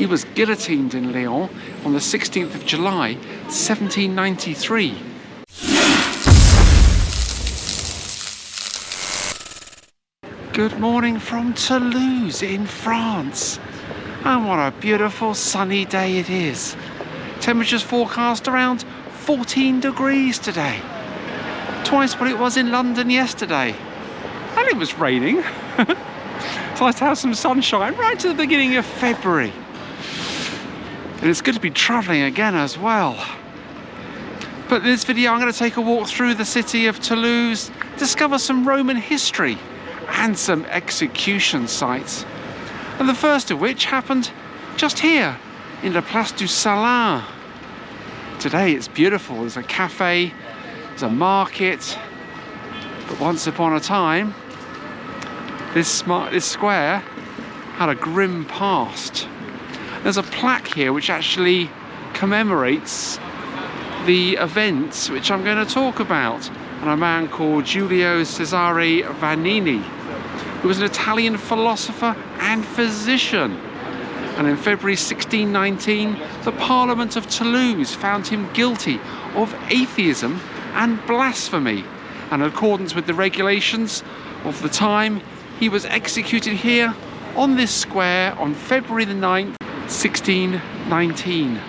He was guillotined in Lyon on the 16th of July, 1793. Good morning from Toulouse in France. And what a beautiful sunny day it is. Temperatures forecast around 14 degrees today. Twice what it was in London yesterday. And it was raining. It's nice to have some sunshine right at the beginning of February. And it's good to be travelling again as well. But in this video I'm going to take a walk through the city of Toulouse, discover some Roman history and some execution sites. And the first of which happened just here in the Place du Salin. Today it's beautiful. There's a cafe, there's a market, but once upon a time this square had a grim past. There's a plaque here which actually commemorates the events which I'm going to talk about, and a man called Giulio Cesare Vanini, who was an Italian philosopher and physician. And in February 1619, the Parliament of Toulouse found him guilty of atheism and blasphemy. And in accordance with the regulations of the time, he was executed here on this square on February the 9th, 1619.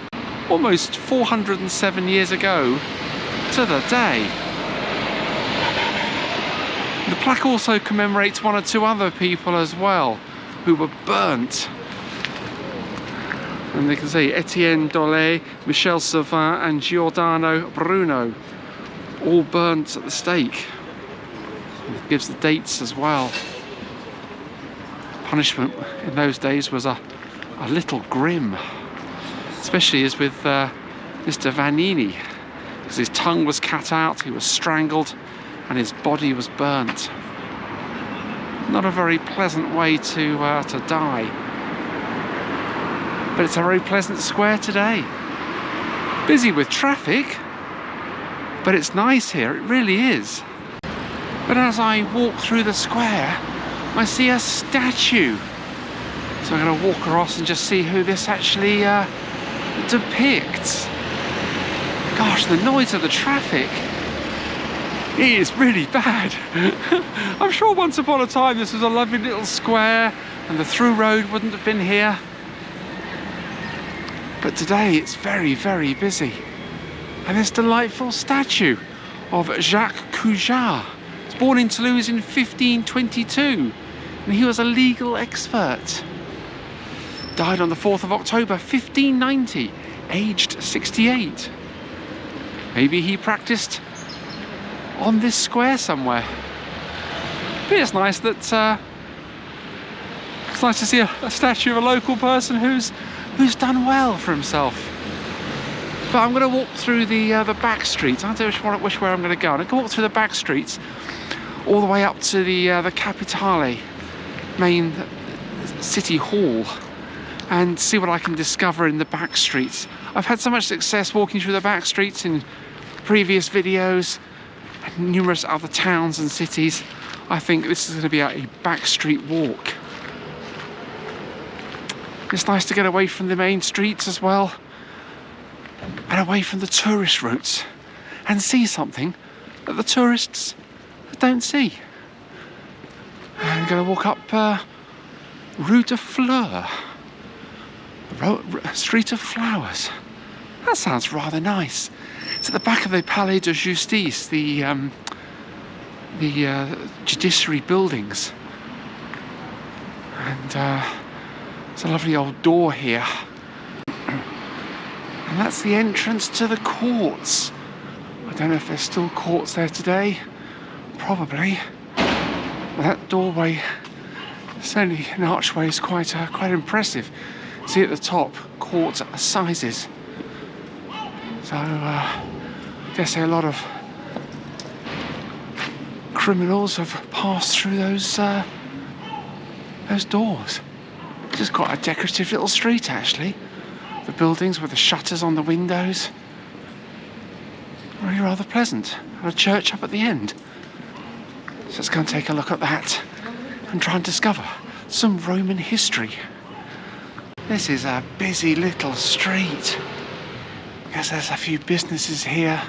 Almost 407 years ago to the day. The plaque also commemorates one or two other people as well who were burnt. And they can say Etienne Dolet, Michel Sauvin and Giordano Bruno, all burnt at the stake. It gives the dates as well. Punishment in those days was a little grim, especially as with Mr. Vanini, because his tongue was cut out, he was strangled, and his body was burnt. Not a very pleasant way to die. But it's a very pleasant square today. Busy with traffic, but it's nice here, it really is. But as I walk through the square, I see a statue. So I'm going to walk across and just see who this actually depicts. Gosh, the noise of the traffic is really bad. I'm sure once upon a time this was a lovely little square and the through road wouldn't have been here. But today it's very, very busy. And this delightful statue of Jaques Cujas. He was born in Toulouse in 1522 and he was a legal expert. Died on the 4th of October 1590, aged 68. Maybe he practiced on this square somewhere. But it's nice that it's nice to see a statue of a local person who's done well for himself. But I'm going to walk through the back streets. I don't know which way I'm going to go. I'm going to walk through the back streets all the way up to the Capitole, main city hall, and see what I can discover in the back streets. I've had so much success walking through the back streets in previous videos and numerous other towns and cities. I think this is going to be a back street walk. It's nice to get away from the main streets as well, and away from the tourist routes, and see something that the tourists don't see. I'm going to walk up Rue de Fleurs, Street of Flowers. That sounds rather nice. It's at the back of the Palais de Justice, the judiciary buildings. And there's a lovely old door here. And that's the entrance to the courts. I don't know if there's still courts there today. Probably. But that doorway, certainly an archway, is quite impressive. See at the top, court assizes. So I dare say a lot of criminals have passed through those doors. It's just quite a decorative little street, actually. The buildings with the shutters on the windows. Really rather pleasant. And a church up at the end. So let's go and take a look at that and try and discover some Roman history. This is a busy little street. Guess there's a few businesses here.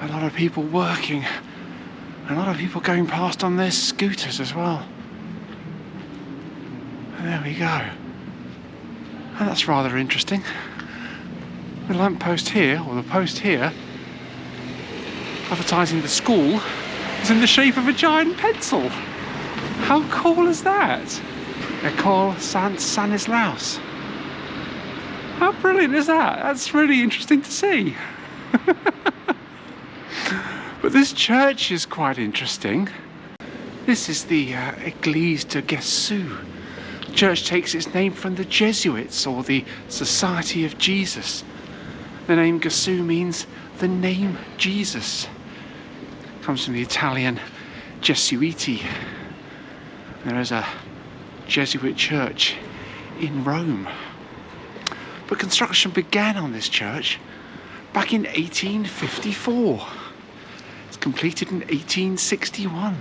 A lot of people working. A lot of people going past on their scooters as well. And there we go. And that's rather interesting. The lamppost here, or the post here, advertising the school, is in the shape of a giant pencil. How cool is that? École Saint Stanislaus. How brilliant is that? That's really interesting to see. But this church is quite interesting. This is the Eglise du Gesu. The church takes its name from the Jesuits, or the Society of Jesus. The name Gesu means the name Jesus. It comes from the Italian Gesuiti. There is a Jesuit church in Rome. But construction began on this church back in 1854. It's completed in 1861.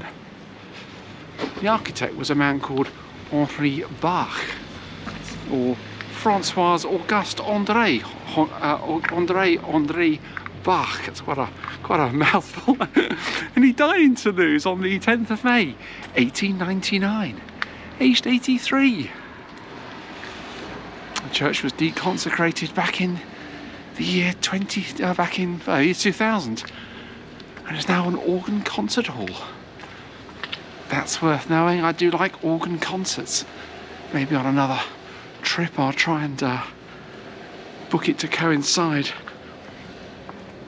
The architect was a man called Henri Bach, or François Auguste André Bach. It's quite a mouthful. And he died in Toulouse on the 10th of May, 1899, aged 83. The church was deconsecrated back in the year 2000, and is now an organ concert hall. That's worth knowing. I do like organ concerts. Maybe on another trip I'll try and book it to coincide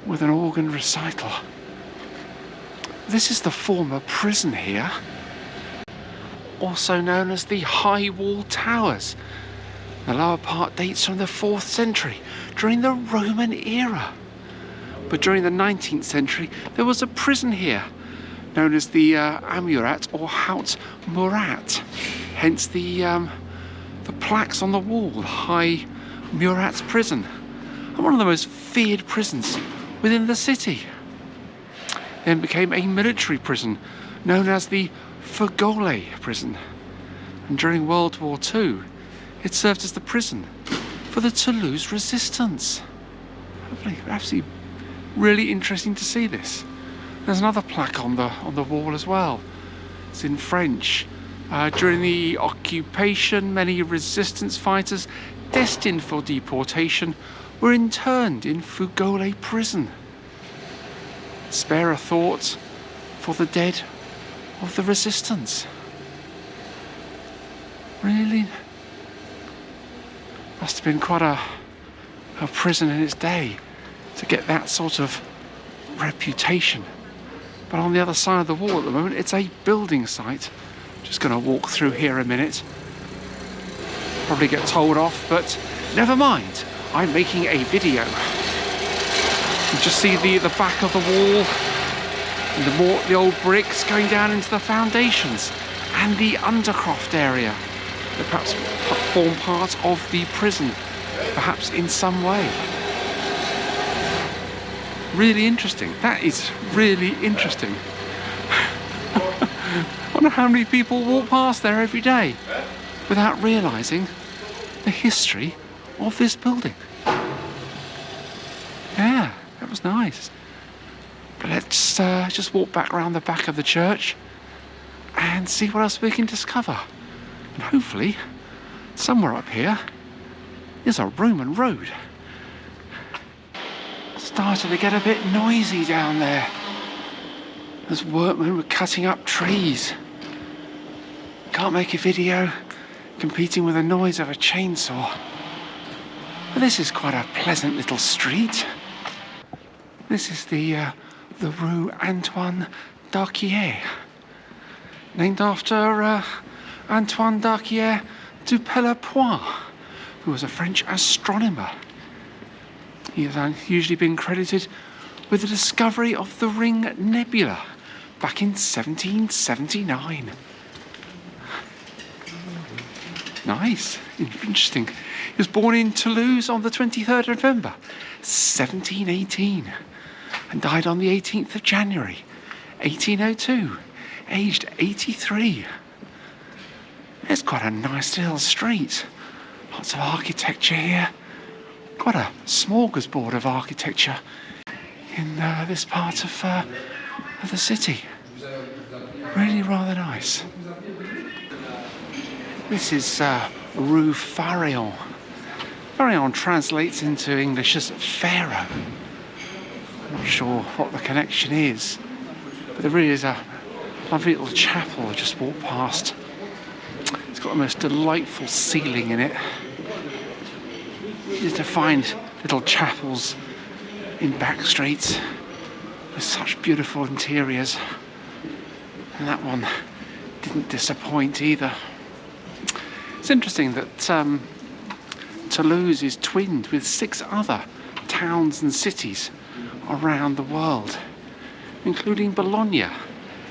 with an organ recital. This is the former prison here, also known as the High Wall Towers. The lower part dates from the 4th century, during the Roman era. But during the 19th century, there was a prison here, known as the Amurat or Haut Murat. Hence the plaques on the wall, the High Murat prison, and one of the most feared prisons within the city. Then became a military prison, known as the Frugole Prison. And during World War II, it served as the prison for the Toulouse resistance. Absolutely really interesting to see this. There's another plaque on the wall as well. It's in French. During the occupation, many resistance fighters destined for deportation were interned in Frugole Prison. Spare a thought for the dead of the resistance. Really? Must have been quite a prison in its day to get that sort of reputation. But on the other side of the wall at the moment, it's a building site. Just going to walk through here a minute. Probably get told off, but never mind. I'm making a video. You just see the back of the wall, and the old bricks going down into the foundations, and the undercroft area that perhaps form part of the prison, perhaps in some way. Really interesting. That is really interesting. I wonder how many people walk past there every day without realising the history of this building. Yeah, that was nice. But let's just walk back around the back of the church and see what else we can discover. And hopefully, somewhere up here is a Roman road. Started to get a bit noisy down there as workmen were cutting up trees. Can't make a video competing with the noise of a chainsaw. But this is quite a pleasant little street. This is the Rue Antoine Darquier, named after Antoine Darquier du Pellepoint, who was a French astronomer. He has usually been credited with the discovery of the Ring Nebula back in 1779. Nice, interesting. He was born in Toulouse on the 23rd of November, 1718, and died on the 18th of January, 1802, aged 83. It's quite a nice little street. Lots of architecture here. Quite a smorgasbord of architecture in this part of the city. Really rather nice. This is Rue Faraon. Faraon translates into English as Pharaoh. I'm not sure what the connection is, but there really is a lovely little chapel I just walked past. It's got the most delightful ceiling in it. Easy to find little chapels in back streets with such beautiful interiors, and that one didn't disappoint either. It's interesting that Toulouse is twinned with 6 other towns and cities around the world, including Bologna,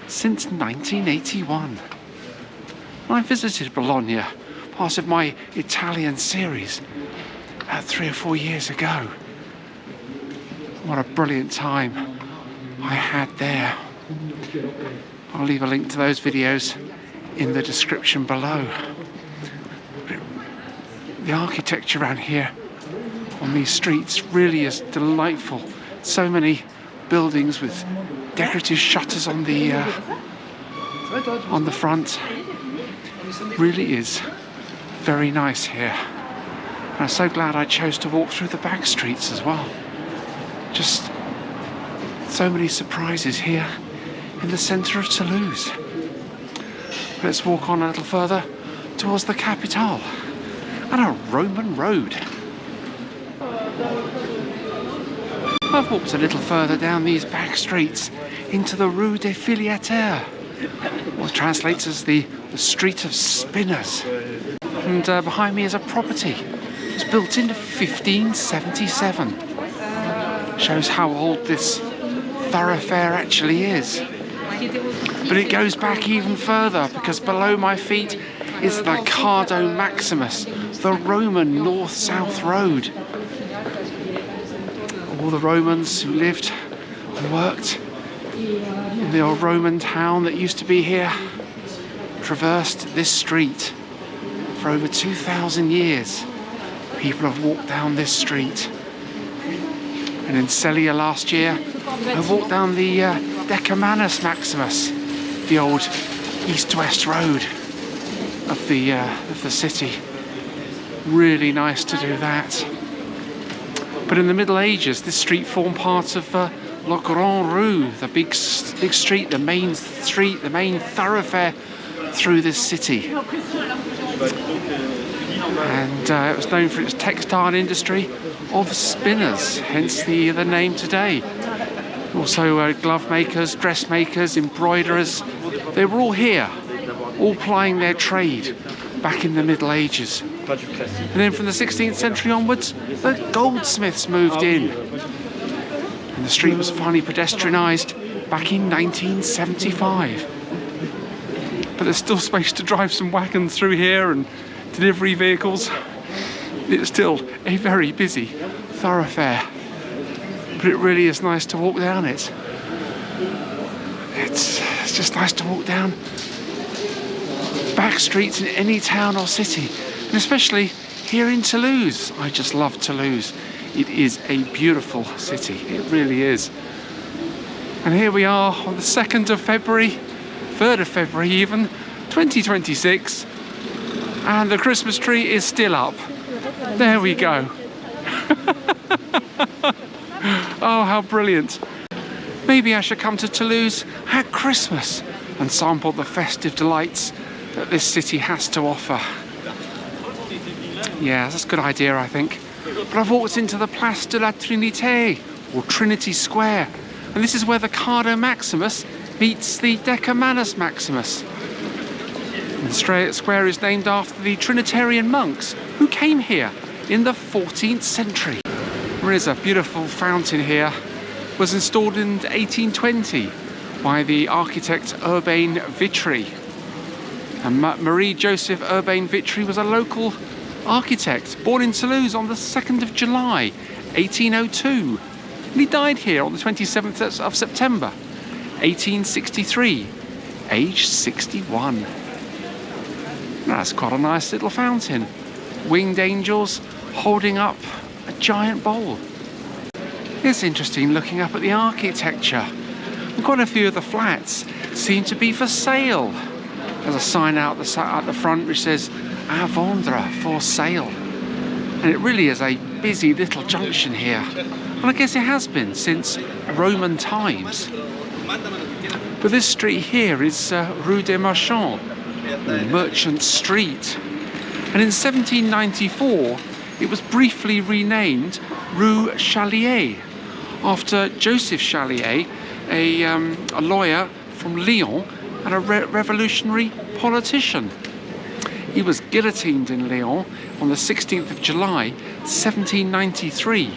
since 1981. I visited Bologna, part of my Italian series, 3 or 4 years ago. What a brilliant time I had there. I'll leave a link to those videos in the description below. The architecture around here on these streets really is delightful. So many buildings with decorative shutters on the front. Really is very nice here. And I'm so glad I chose to walk through the back streets as well. Just so many surprises here in the centre of Toulouse. Let's walk on a little further towards the Capitole and a Roman road. I've walked a little further down these back streets into the Rue de Filatiers, what translates as the street of spinners. And behind me is a property. It was built in 1577. Shows how old this thoroughfare actually is. But it goes back even further, because below my feet is the Cardo Maximus, the Roman north-south road. All the Romans who lived and worked in the old Roman town that used to be here traversed this street. For over 2,000 years, people have walked down this street. And in Celia last year, I walked down the Decumanus Maximus, the old east-west road of the city. Really nice to do that. But in the Middle Ages, this street formed part of La Grande Rue, the big street, the main thoroughfare through this city. And it was known for its textile industry of spinners, hence the name today. Also glove makers, dressmakers, embroiderers, they were all here, all plying their trade back in the Middle Ages. And then from the 16th century onwards, the goldsmiths moved in. And the street was finally pedestrianised back in 1975. But there's still space to drive some wagons through here and delivery vehicles. It's still a very busy thoroughfare, but it really is nice to walk down it. It's just nice to walk down back streets in any town or city, and especially here in Toulouse. I just love Toulouse. It is a beautiful city, it really is. And here we are on the 2nd of February, 3rd of February even, 2026, and the Christmas tree is still up. There we go. Oh, how brilliant. Maybe I should come to Toulouse at Christmas and sample the festive delights that this city has to offer. Yeah, that's a good idea, I think. But I've walked into the Place de la Trinite, or Trinity Square, and this is where the Cardo Maximus meets the Decumanus Maximus. And the square is named after the Trinitarian monks who came here in the 14th century. There is a beautiful fountain here. It was installed in 1820 by the architect Urbain Vitry. And Marie-Joseph Urbain Vitry was a local architect, born in Toulouse on the 2nd of July, 1802. And he died here on the 27th of September, 1863, aged 61. That's quite a nice little fountain. Winged angels holding up a giant bowl. It's interesting looking up at the architecture. Quite a few of the flats seem to be for sale. There's a sign out at the front which says "À vendre," for sale. And it really is a busy little junction here. And I guess it has been since Roman times. But this street here is Rue des Marchats, Merchant Street. And in 1794, it was briefly renamed Rue Chalier, after Joseph Chalier, a lawyer from Lyon and a revolutionary politician. He was guillotined in Lyon on the 16th of July, 1793,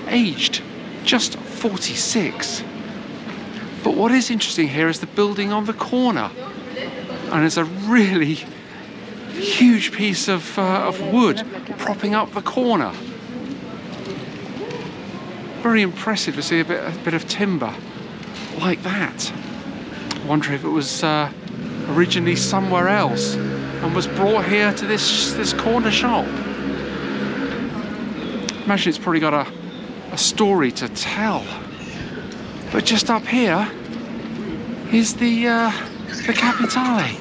aged just 46. But what is interesting here is the building on the corner. And there's a really huge piece of wood propping up the corner. Very impressive to see a bit of timber like that. I wonder if it was originally somewhere else and was brought here to this corner shop. Imagine it's probably got a story to tell. But just up here is the Capitole,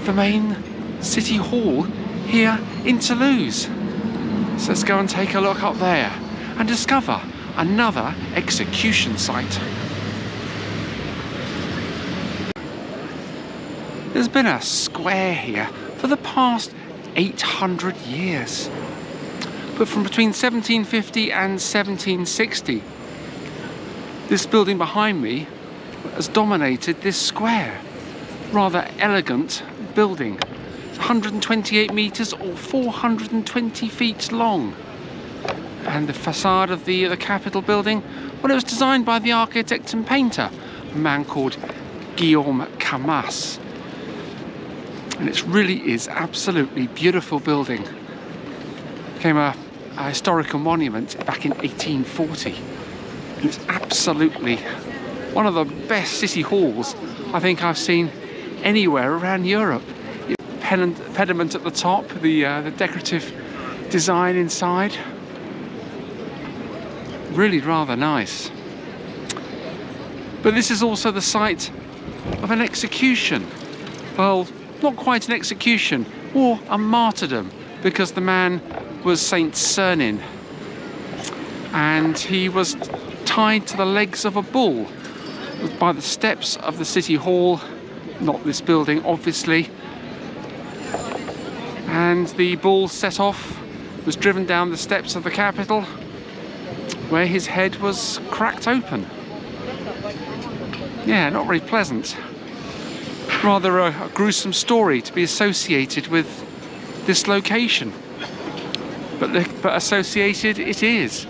the main city hall here in Toulouse. So let's go and take a look up there and discover another execution site. There's been a square here for the past 800 years. But from between 1750 and 1760, this building behind me has dominated this square. Rather elegant building. 128 metres or 420 feet long. And the facade of the Capitol building, well, it was designed by the architect and painter, a man called Guillaume Camas. And it really is absolutely beautiful building. Became a historical monument back in 1840. And it's absolutely one of the best city halls I think I've seen anywhere around Europe. Pediment at the top, the decorative design inside. Really rather nice. But this is also the site of an execution. Well, not quite an execution, or a martyrdom, because the man was Saint Sernin. And he was tied to the legs of a bull by the steps of the city hall, not this building obviously. And the bull set off, was driven down the steps of the Capitol, where his head was cracked open. Yeah, not very pleasant. Rather a gruesome story to be associated with this location. But associated it is.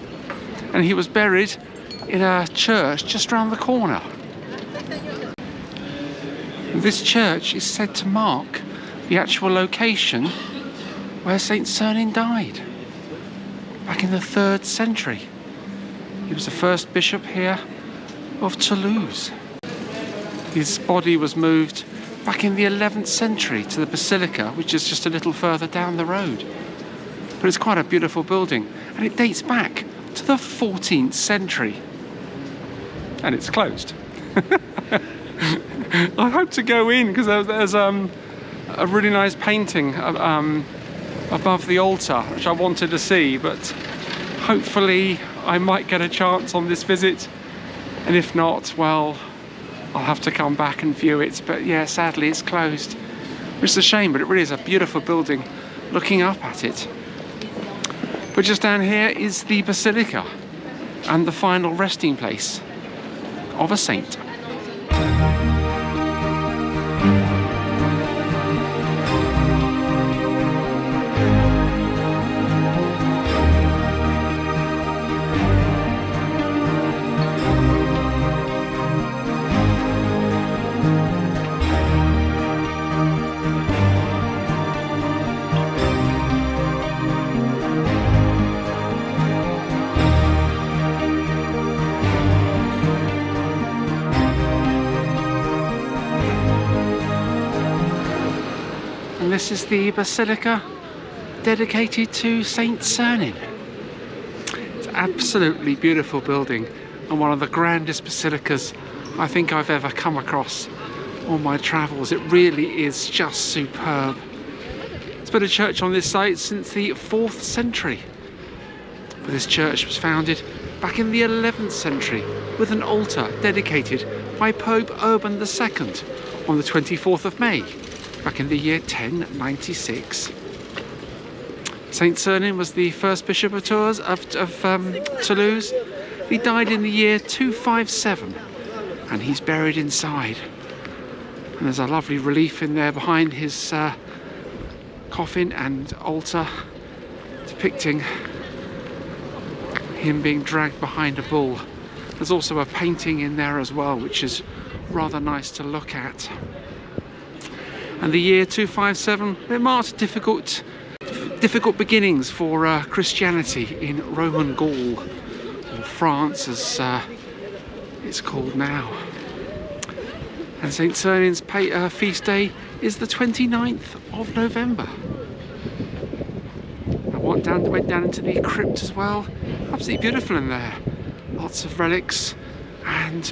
And he was buried in a church just round the corner. This church is said to mark the actual location where Saint Sernin died, back in the 3rd century. He was the first bishop here of Toulouse. His body was moved back in the 11th century to the Basilica, which is just a little further down the road. But it's quite a beautiful building, and it dates back to the 14th century. And it's closed. I hope to go in because there's a really nice painting above the altar which I wanted to see, but hopefully I might get a chance on this visit, and if not, well, I'll have to come back and view it. But yeah, sadly it's closed, which is a shame, but it really is a beautiful building looking up at it. But just down here is the Basilica and the final resting place of a saint. this is the Basilica dedicated to Saint Sernin. It's an absolutely beautiful building and one of the grandest basilicas I think I've ever come across on my travels. It really is just superb. There's been a church on this site since the 4th century. But this church was founded back in the 11th century with an altar dedicated by Pope Urban II on the 24th of May, back in the year 1096. Saint Sernin was the first bishop of Toulouse. He died in the year 257 and he's buried inside. And there's a lovely relief in there behind his coffin and altar depicting him being dragged behind a bull. There's also a painting in there as well, which is rather nice to look at. And the year 257, it marked difficult beginnings for Christianity in Roman Gaul, or France as it's called now. And Saint Sernin's feast day is the 29th of November. I went down into the crypt as well. Absolutely beautiful in there. Lots of relics and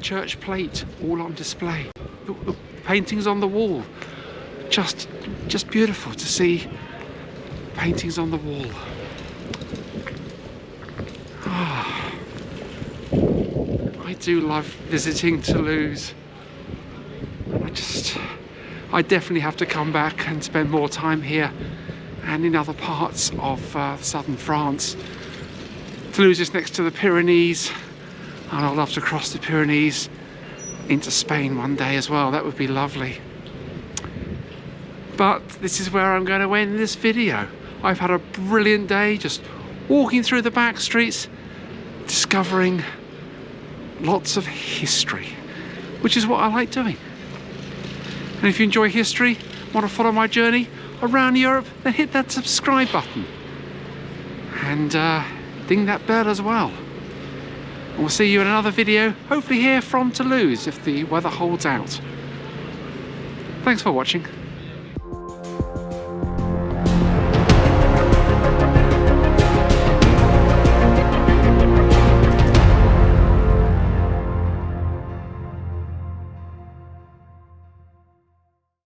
church plate all on display. The paintings on the wall. Just beautiful to see paintings on the wall. I do love visiting Toulouse. I definitely have to come back and spend more time here and in other parts of southern France. Toulouse is next to the Pyrenees, and I'd love to cross the Pyrenees into Spain one day as well. That would be lovely. But this is where I'm going to end this video. I've had a brilliant day just walking through the back streets, discovering lots of history, which is what I like doing. And if you enjoy history, want to follow my journey around Europe, then hit that subscribe button and ding that bell as well. And we'll see you in another video, hopefully here from Toulouse if the weather holds out. Thanks for watching.